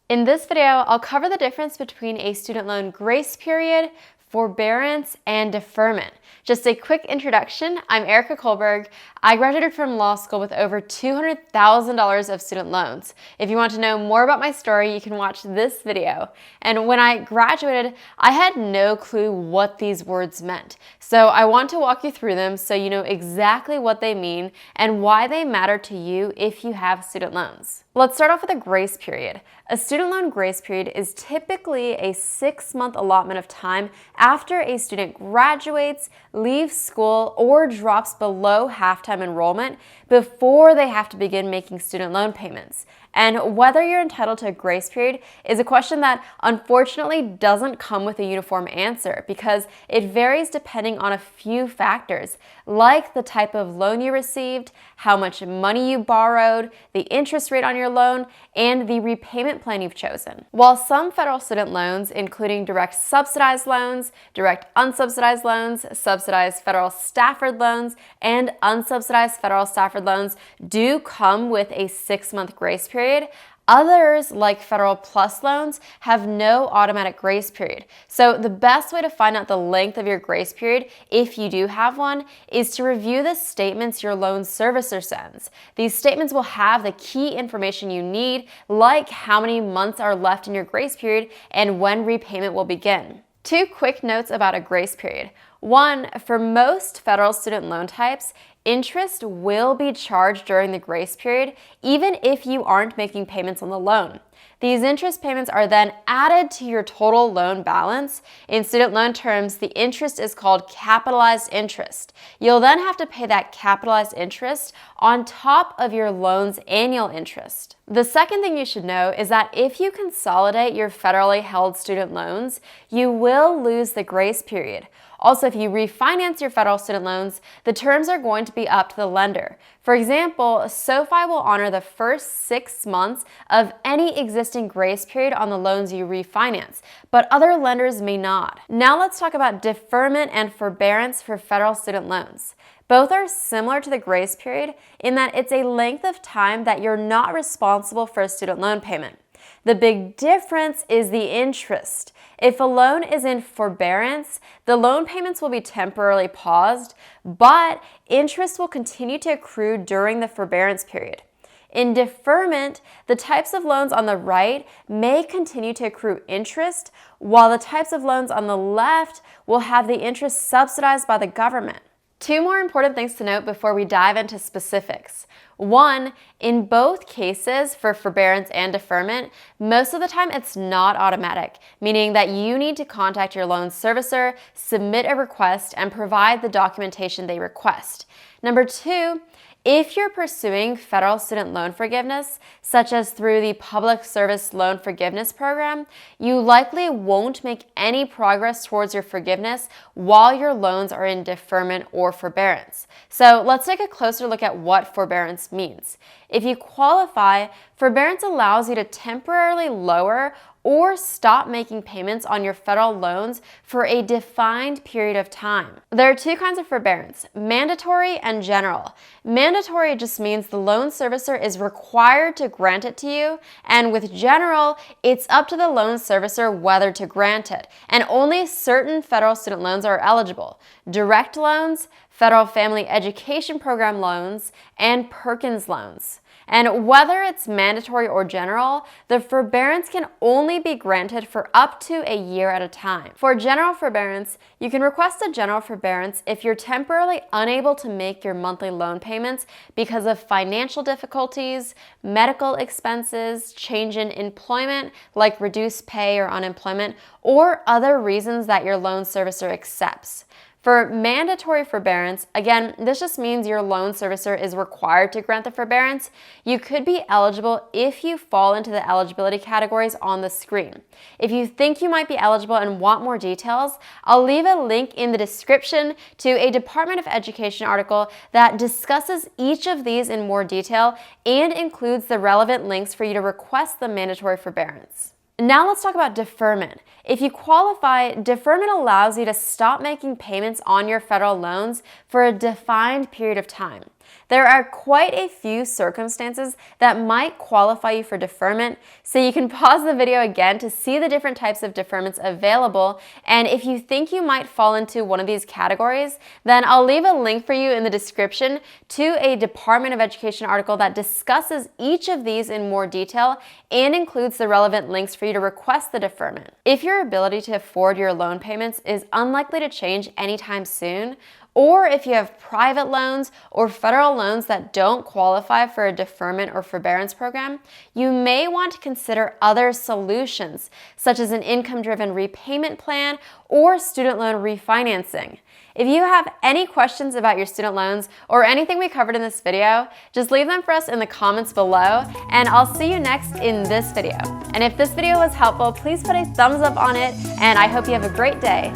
In this video, I'll cover the difference between a student loan grace period, forbearance, and deferment. Just a quick introduction, I'm Erika Kullberg. I graduated from law school with over $200,000 of student loans. If you want to know more about my story, you can watch this video. And when I graduated, I had no clue what these words meant. So I want to walk you through them so you know exactly what they mean and why they matter to you if you have student loans. Let's start off with a grace period. A student loan grace period is typically a 6-month allotment of time after a student graduates, leaves school, or drops below half-time enrollment before they have to begin making student loan payments. And whether you're entitled to a grace period is a question that unfortunately doesn't come with a uniform answer because it varies depending on a few factors, like the type of loan you received, how much money you borrowed, the interest rate on your loan, and the repayment plan you've chosen. While some federal student loans, including direct subsidized loans, direct unsubsidized loans, subsidized federal Stafford loans, and unsubsidized federal Stafford loans do come with a 6-month grace period, others, like Federal Plus loans, have no automatic grace period. So the best way to find out the length of your grace period, if you do have one, is to review the statements your loan servicer sends. These statements will have the key information you need, like how many months are left in your grace period and when repayment will begin. 2 quick notes about a grace period. 1, for most federal student loan types, interest will be charged during the grace period, even if you aren't making payments on the loan. These interest payments are then added to your total loan balance. In student loan terms, the interest is called capitalized interest. You'll then have to pay that capitalized interest on top of your loan's annual interest. The second thing you should know is that if you consolidate your federally held student loans, you will lose the grace period. Also, if you refinance your federal student loans, the terms are going to be up to the lender. For example, SoFi will honor the first 6 months of any existing grace period on the loans you refinance, but other lenders may not. Now let's talk about deferment and forbearance for federal student loans. Both are similar to the grace period in that it's a length of time that you're not responsible for a student loan payment. The big difference is the interest. If a loan is in forbearance, the loan payments will be temporarily paused, but interest will continue to accrue during the forbearance period. In deferment, the types of loans on the right may continue to accrue interest, while the types of loans on the left will have the interest subsidized by the government. 2 more important things to note before we dive into specifics. 1, in both cases for forbearance and deferment, most of the time it's not automatic, meaning that you need to contact your loan servicer, submit a request, and provide the documentation they request. Number 2, if you're pursuing federal student loan forgiveness, such as through the Public Service Loan Forgiveness Program, you likely won't make any progress towards your forgiveness while your loans are in deferment or forbearance. So let's take a closer look at what forbearance means. If you qualify, forbearance allows you to temporarily lower or stop making payments on your federal loans for a defined period of time. There are 2 kinds of forbearance, mandatory and general. Mandatory just means the loan servicer is required to grant it to you, and with general, it's up to the loan servicer whether to grant it, and only certain federal student loans are eligible. Direct loans, Federal Family Education Program loans, and Perkins loans. And whether it's mandatory or general, the forbearance can only be granted for up to a year at a time. For general forbearance, you can request a general forbearance if you're temporarily unable to make your monthly loan payments because of financial difficulties, medical expenses, change in employment like reduced pay or unemployment, or other reasons that your loan servicer accepts. For mandatory forbearance, again, this just means your loan servicer is required to grant the forbearance. You could be eligible if you fall into the eligibility categories on the screen. If you think you might be eligible and want more details, I'll leave a link in the description to a Department of Education article that discusses each of these in more detail and includes the relevant links for you to request the mandatory forbearance. Now let's talk about deferment. If you qualify, deferment allows you to stop making payments on your federal loans for a defined period of time. There are quite a few circumstances that might qualify you for deferment, so you can pause the video again to see the different types of deferments available, and if you think you might fall into one of these categories, then I'll leave a link for you in the description to a Department of Education article that discusses each of these in more detail and includes the relevant links for you to request the deferment. If your ability to afford your loan payments is unlikely to change anytime soon, or if you have private loans or federal loans that don't qualify for a deferment or forbearance program, you may want to consider other solutions, such as an income-driven repayment plan or student loan refinancing. If you have any questions about your student loans or anything we covered in this video, just leave them for us in the comments below, and I'll see you next in this video. And if this video was helpful, please put a thumbs up on it, and I hope you have a great day.